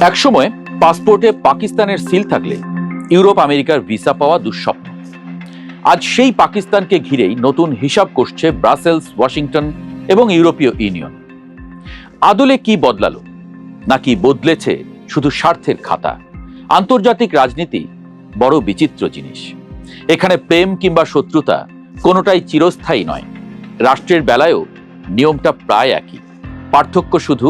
একসময় পাসপোর্টে পাকিস্তানের সিল থাকলে ইউরোপ আমেরিকার ভিসা পাওয়া দুঃস্বপ্ন। আজ সেই পাকিস্তানকে ঘিরেই নতুন হিসাব কষছে ব্রাসেলস, ওয়াশিংটন এবং ইউরোপীয় ইউনিয়ন। আদলে কি বদলালো, নাকি বদলেছে শুধু স্বার্থের খাতা? আন্তর্জাতিক রাজনীতি বড় বিচিত্র জিনিস। এখানে প্রেম কিংবা শত্রুতা কোনোটাই চিরস্থায়ী নয়। রাষ্ট্রের বেলায়ও নিয়মটা প্রায় একই। পার্থক্য শুধু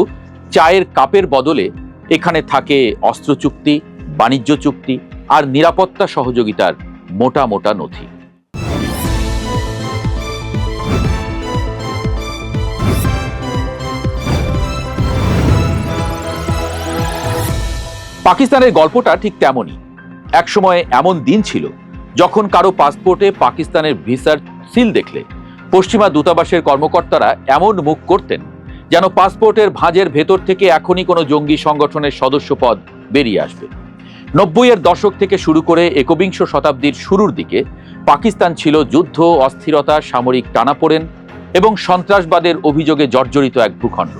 চায়ের কাপের বদলে এখানে থাকে অস্ত্র চুক্তি, বাণিজ্য চুক্তি আর নিরাপত্তা সহযোগিতার মোটা মোটা নথি। পাকিস্তানের গল্পটা ঠিক তেমনই। একসময় এমন দিন ছিল যখন কারো পাসপোর্টে পাকিস্তানের ভিসার সিল দেখলে পশ্চিমা দূতাবাসের কর্মকর্তারা এমন মুখ করতেন যেন পাসপোর্টের ভাঁজের ভেতর থেকে এখনই কোনো জঙ্গি সংগঠনের সদস্য পদ বেরিয়ে আসবে। ৯০-এর দশক থেকে শুরু করে একবিংশ শতাব্দীর শুরুর দিকে পাকিস্তান ছিল যুদ্ধ, অস্থিরতা, সামরিক টানাপোড়েন এবং সন্ত্রাসবাদের অভিযোগে জর্জরিত এক ভূখণ্ড।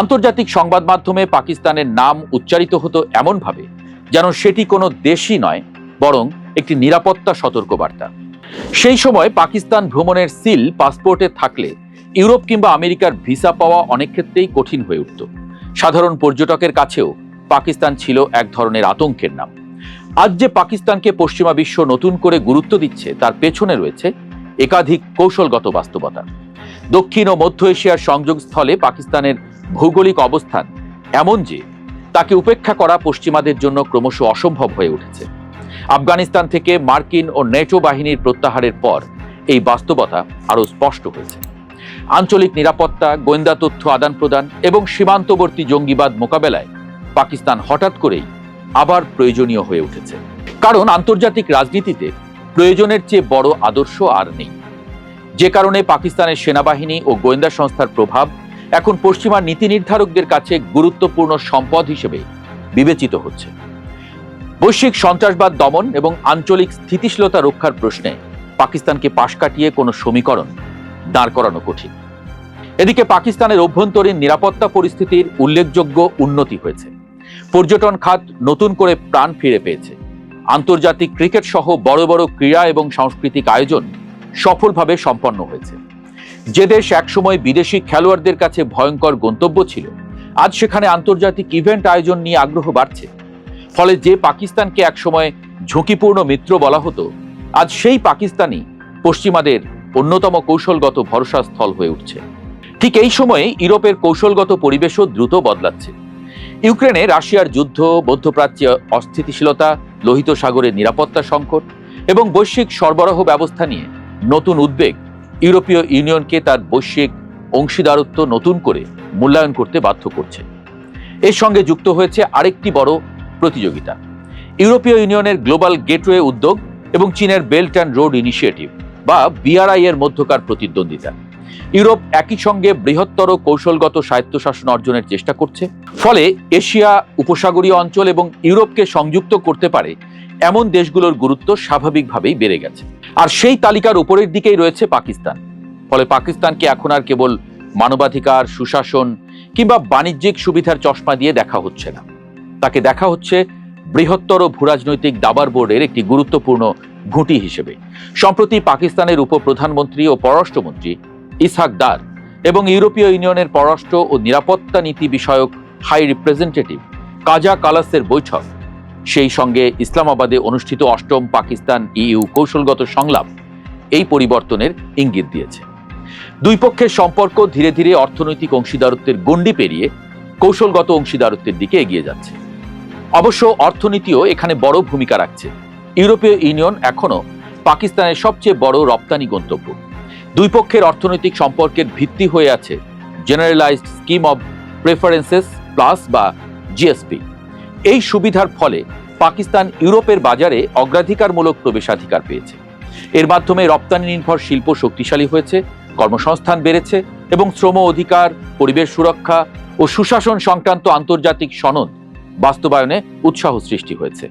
আন্তর্জাতিক সংবাদ মাধ্যমে পাকিস্তানের নাম উচ্চারিত হতো এমনভাবে যেন সেটি কোনো দেশই নয়, বরং একটি নিরাপত্তা সতর্কবার্তা। সেই সময় পাকিস্তান ভ্রমণের সিল পাসপোর্টে থাকলে ইউরোপ কিংবা আমেরিকার ভিসা পাওয়া অনেক ক্ষেত্রেই কঠিন হয়ে উঠত। সাধারণ পর্যটকের কাছেও পাকিস্তান ছিল এক ধরনের আতঙ্কের নাম। আজ যে পাকিস্তানকে পশ্চিমা বিশ্ব নতুন করে গুরুত্ব দিচ্ছে, তার পেছনে রয়েছে একাধিক কৌশলগত বাস্তবতা। দক্ষিণ ও মধ্য এশিয়ার সংযোগস্থলে পাকিস্তানের ভৌগোলিক অবস্থান এমন যে তাকে উপেক্ষা করা পশ্চিমাদের জন্য ক্রমশ অসম্ভব হয়ে উঠেছে। আফগানিস্তান থেকে মার্কিন ও নেটো বাহিনীর প্রত্যাহারের পর এই বাস্তবতা আরও স্পষ্ট হয়েছে। আঞ্চলিক নিরাপত্তা, গোয়েন্দা তথ্য আদান প্রদান এবং সীমান্তবর্তী জঙ্গিবাদ মোকাবেলায় পাকিস্তান হঠাৎ করেই আবার প্রয়োজনীয় হয়ে উঠেছে। কারণ আন্তর্জাতিক রাজনীতিতে প্রয়োজনের চেয়ে বড় আদর্শ আর নেই। যে কারণে পাকিস্তানের সেনাবাহিনী ও গোয়েন্দা সংস্থার প্রভাব এখন পশ্চিমা নীতি নির্ধারকদের কাছে গুরুত্বপূর্ণ সম্পদ হিসেবে বিবেচিত হচ্ছে। বৈশ্বিক সন্ত্রাসবাদ দমন এবং আঞ্চলিক স্থিতিশীলতা রক্ষার প্রশ্নে পাকিস্তানকে পাশ কাটিয়ে কোনো সমীকরণ দাঁড় করানো কঠিন। এদিকে পাকিস্তানের অভ্যন্তরীণ নিরাপত্তা পরিস্থিতির উল্লেখযোগ্য উন্নতি হয়েছে। পর্যটন খাত নতুন করে প্রাণ ফিরে পেয়েছে। আন্তর্জাতিক ক্রিকেট সহ বড় বড় ক্রীড়া এবং সাংস্কৃতিক আয়োজন সফলভাবে সম্পন্ন হয়েছে। যে দেশ একসময় বিদেশি খেলোয়াড়দের কাছে ভয়ঙ্কর গন্তব্য ছিল, আজ সেখানে আন্তর্জাতিক ইভেন্ট আয়োজন নিয়ে আগ্রহ বাড়ছে। ফলে যে পাকিস্তানকে একসময় ঝুঁকিপূর্ণ মিত্র বলা হতো, আজ সেই পাকিস্তানই পশ্চিমাদের অন্যতম কৌশলগত ভরসাস্থল হয়ে উঠছে। ঠিক এই সময়ে ইউরোপের কৌশলগত পরিবেশও দ্রুত বদলাচ্ছে। ইউক্রেনে রাশিয়ার যুদ্ধ, মধ্যপ্রাচ্যে অস্থিতিশীলতা, লোহিত সাগরের নিরাপত্তা সংকট এবং বৈশ্বিক সরবরাহ ব্যবস্থা নিয়ে নতুন উদ্বেগ ইউরোপীয় ইউনিয়নকে তার বৈশ্বিক অংশীদারত্ব নতুন করে মূল্যায়ন করতে বাধ্য করছে। এর সঙ্গে যুক্ত হয়েছে আরেকটি বড় প্রতিযোগিতা, ইউরোপীয় ইউনিয়নের গ্লোবাল গেটওয়ে উদ্যোগ এবং চীনের বেল্ট অ্যান্ড রোড ইনিশিয়েটিভ বা BRI এর মধ্যকার প্রতিদ্বন্দ্বিতা। ইউরোপ একই সঙ্গে বৃহত্তর কৌশলগত স্বায়ত্তশাসন অর্জনের চেষ্টা করছে। ফলে এশিয়া, উপসাগরীয় অঞ্চল এবং ইউরোপকে সংযুক্ত করতে পারে এমন দেশগুলোর গুরুত্ব স্বাভাবিকভাবেই বেড়ে গেছে। আর সেই তালিকার উপরের দিকেই রয়েছে পাকিস্তান। ফলে পাকিস্তানকে এখন আর কেবল মানবাধিকার, সুশাসন কিংবা বাণিজ্যিক সুবিধার চশমা দিয়ে দেখা হচ্ছে না, তাকে দেখা হচ্ছে বৃহত্তর ভূরাজনৈতিক দাবার বোর্ডের একটি গুরুত্বপূর্ণ ঘুঁটি হিসেবে। সম্প্রতি পাকিস্তানের উপপ্রধানমন্ত্রী ও পররাষ্ট্রমন্ত্রী ইসহাক দার এবং ইউরোপীয় ইউনিয়নের পররাষ্ট্র ও নিরাপত্তা নীতি বিষয়ক হাই রিপ্রেজেন্টেটিভ কাজা কালাসের বৈঠক, সেই সঙ্গে ইসলামাবাদে অনুষ্ঠিত ৮ম পাকিস্তান EU কৌশলগত সংলাপ এই পরিবর্তনের ইঙ্গিত দিয়েছে। দুই পক্ষের সম্পর্ক ধীরে ধীরে অর্থনৈতিক অংশীদারত্বের গণ্ডি পেরিয়ে কৌশলগত অংশীদারত্বের দিকে এগিয়ে যাচ্ছে। অবশ্য অর্থনীতিও এখানে বড় ভূমিকা রাখছে। ইউরোপীয় ইউনিয়ন এখনো পাকিস্তানের সবচেয়ে বড় রপ্তানি গন্তব্য। দুই পক্ষের অর্থনৈতিক সম্পর্কের ভিত্তি হয়ে আছে generalised scheme of preferences plus বা GSP। এই সুবিধার ফলে পাকিস্তান ইউরোপের বাজারে অগ্রাধিকারমূলক প্রবেশাধিকার পেয়েছে। এর মাধ্যমে রপ্তানি নির্ভর শিল্প শক্তিশালী হয়েছে, কর্মসংস্থান বেড়েছে এবং শ্রম অধিকার, পরিবেশ সুরক্ষা ও সুশাসন সংক্রান্ত আন্তর্জাতিক সনদ বাস্তবায়নে উৎসাহ সৃষ্টি হয়েছে।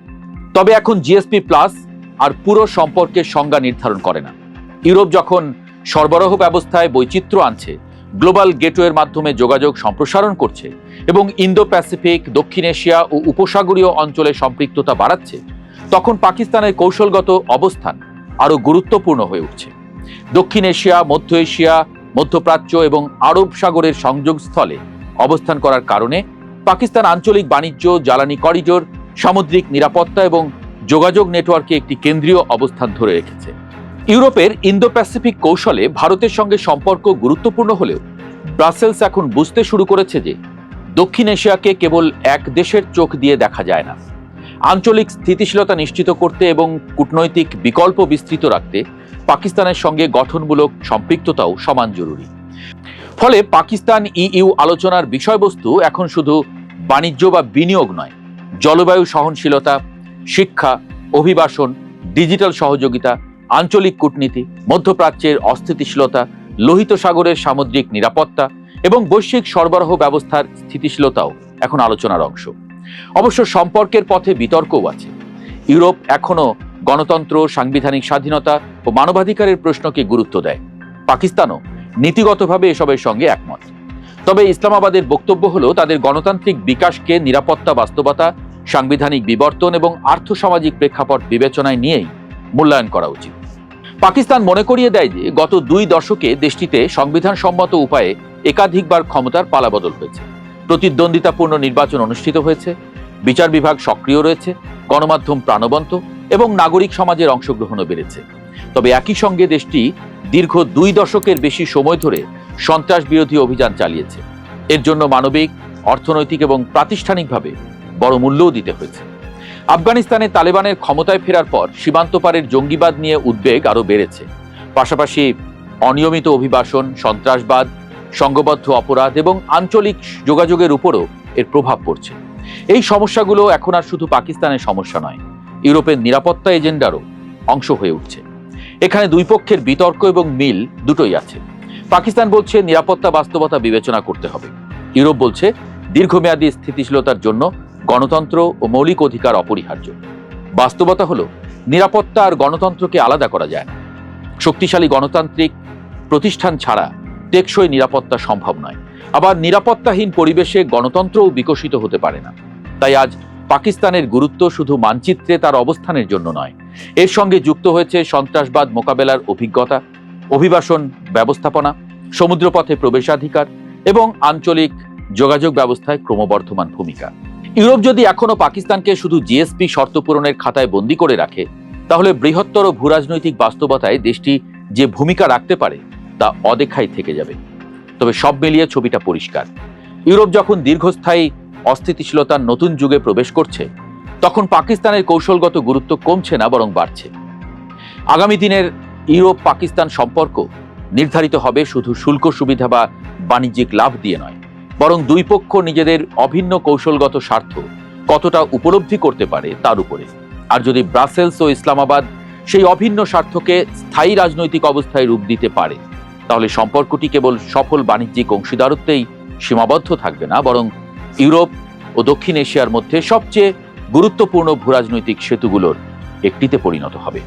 তবে এখন GSP প্লাস আর পুরো সম্পর্কের সংজ্ঞা নির্ধারণ করে না। ইউরোপ যখন সরবরাহ ব্যবস্থায় বৈচিত্র্য আনছে, গ্লোবাল গেটওয়ের মাধ্যমে যোগাযোগ সম্প্রসারণ করছে এবং ইন্দো প্যাসিফিক, দক্ষিণ এশিয়া ও উপসাগরীয় অঞ্চলে সম্পৃক্ততা বাড়াচ্ছে, তখন পাকিস্তানের কৌশলগত অবস্থান আরও গুরুত্বপূর্ণ হয়ে উঠছে। দক্ষিণ এশিয়া, মধ্য এশিয়া, মধ্যপ্রাচ্য এবং আরব সাগরের সংযোগস্থলে অবস্থান করার কারণে পাকিস্তান আঞ্চলিক বাণিজ্য, জ্বালানি করিডোর, সামুদ্রিক নিরাপত্তা এবং যোগাযোগ নেটওয়ার্কে একটি কেন্দ্রীয় অবস্থান ধরে রেখেছে। ইউরোপের ইন্দো প্যাসিফিক কৌশলে ভারতের সঙ্গে সম্পর্ক গুরুত্বপূর্ণ হলেও ব্রাসেলস এখন বুঝতে শুরু করেছে যে দক্ষিণ এশিয়াকে কেবল এক দেশের চোখ দিয়ে দেখা যায় না। আঞ্চলিক স্থিতিশীলতা নিশ্চিত করতে এবং কূটনৈতিক বিকল্প বিস্তৃত রাখতে পাকিস্তানের সঙ্গে গঠনমূলক সম্পৃক্ততাও সমান জরুরি। ফলে পাকিস্তান ইইউ আলোচনার বিষয়বস্তু এখন শুধু বাণিজ্য বা বিনিয়োগ নয়, জলবায়ু সহনশীলতা, শিক্ষা, অভিবাসন, ডিজিটাল সহযোগিতা, আঞ্চলিক কূটনীতি, মধ্যপ্রাচ্যের অস্থিতিশীলতা, লোহিত সাগরের সামুদ্রিক নিরাপত্তা এবং বৈশ্বিক সরবরাহ ব্যবস্থার স্থিতিশীলতাও এখন আলোচনার অংশ। অবশ্য সম্পর্কের পথে বিতর্কও আছে। ইউরোপ এখনো গণতন্ত্র, সাংবিধানিক স্বাধীনতা ও মানবাধিকারের প্রশ্নকে গুরুত্ব দেয়। পাকিস্তানও নীতিগতভাবে এসবের সঙ্গে একমত। তবে ইসলামাবাদের বক্তব্য হলো তাদের গণতান্ত্রিক বিকাশকে নিরাপত্তা বাস্তবতা, সাংবিধানিক বিবর্তন এবং আর্থসামাজিক প্রেক্ষাপট বিবেচনায় নিয়েই মূল্যায়ন করা উচিত। পাকিস্তান মনে করিয়ে দেয় যে গত 2 দশকে দেশটিতে সংবিধান সম্মত উপায়ে একাধিকবার ক্ষমতার পালাবদল হয়েছে, প্রতিদ্বন্দ্বিতাপূর্ণ নির্বাচন অনুষ্ঠিত হয়েছে, বিচার বিভাগ সক্রিয় রয়েছে, গণমাধ্যম প্রাণবন্ত এবং নাগরিক সমাজের অংশগ্রহণও বেড়েছে। তবে একই সঙ্গে দেশটি দীর্ঘ 2 দশকের বেশি সময় ধরে সন্ত্রাস বিরোধী অভিযান চালিয়েছে। এর জন্য মানবিক, অর্থনৈতিক এবং প্রাতিষ্ঠানিকভাবে বড় মূল্যও দিতে হয়েছে। আফগানিস্তানে তালেবানের ক্ষমতায় ফেরার পর সীমান্ত পারের জঙ্গিবাদ নিয়ে উদ্বেগ আরও বেড়েছে। পাশাপাশি অনিয়মিত অভিবাসন, সন্ত্রাসবাদ, সংঘবদ্ধ অপরাধ এবং আঞ্চলিক যোগাযোগের উপরও এর প্রভাব পড়ছে। এই সমস্যাগুলো এখন আর শুধু পাকিস্তানের সমস্যা নয়, ইউরোপের নিরাপত্তা এজেন্ডারও অংশ হয়ে উঠছে। এখানে দুই পক্ষের বিতর্ক এবং মিল দুটোই আছে। পাকিস্তান বলছে নিরাপত্তা বাস্তবতা বিবেচনা করতে হবে, ইউরোপ বলছে দীর্ঘমেয়াদী স্থিতিশীলতার জন্য গণতন্ত্র ও মৌলিক অধিকার অপরিহার্য। বাস্তবতা হলো নিরাপত্তা আর গণতন্ত্রকে আলাদা করা যায় না। শক্তিশালী গণতান্ত্রিক প্রতিষ্ঠান ছাড়া টেকসই নিরাপত্তা সম্ভব নয়। আবার নিরাপত্তাহীন পরিবেশে গণতন্ত্রও বিকশিত হতে পারে না। তাই আজ পাকিস্তানের গুরুত্ব শুধু মানচিত্রে তার অবস্থানের জন্য নয়, এর সঙ্গে যুক্ত হয়েছে সন্ত্রাসবাদ মোকাবেলার অভিজ্ঞতা, অভিবাসন ব্যবস্থাপনা, সমুদ্রপথে প্রবেশাধিকার এবং আঞ্চলিক যোগাযোগ ব্যবস্থায় ক্রমবর্ধমান ভূমিকা। ইউরোপ যদি এখনো পাকিস্তানকে শুধু জিএসপি শর্ত পূরণের খাতায় বন্দী করে রাখে, তাহলে বৃহত্তর ভূরাজনৈতিক বাস্তবতায় দেশটি যে ভূমিকা রাখতে পারে তা অদেখাই থেকে যাবে। তবে সব মিলিয়ে ছবিটা পরিষ্কার। ইউরোপ যখন দীর্ঘস্থায়ী অস্থিতিশীলতার নতুন যুগে প্রবেশ করছে, তখন পাকিস্তানের কৌশলগত গুরুত্ব কমছে না, বরং বাড়ছে। আগামী দিনের ইউরোপ পাকিস্তান সম্পর্ক নির্ধারিত হবে শুধু শুল্ক সুবিধা বা বাণিজ্যিক লাভ দিয়ে নয়, বরং দুই পক্ষ নিজেদের অভিন্ন কৌশলগত স্বার্থ কতটা উপলব্ধি করতে পারে তার উপরে। আর যদি ব্রাসেলস ও ইসলামাবাদ সেই অভিন্ন স্বার্থকে স্থায়ী রাজনৈতিক অবস্থায় রূপ দিতে পারে, তাহলে সম্পর্কটি কেবল সফল বাণিজ্যিক অংশীদারত্বেই সীমাবদ্ধ থাকবে না, বরং ইউরোপ ও দক্ষিণ এশিয়ার মধ্যে সবচেয়ে গুরুত্বপূর্ণ ভূরাজনৈতিক সেতুগুলোর একটিতে পরিণত হবে।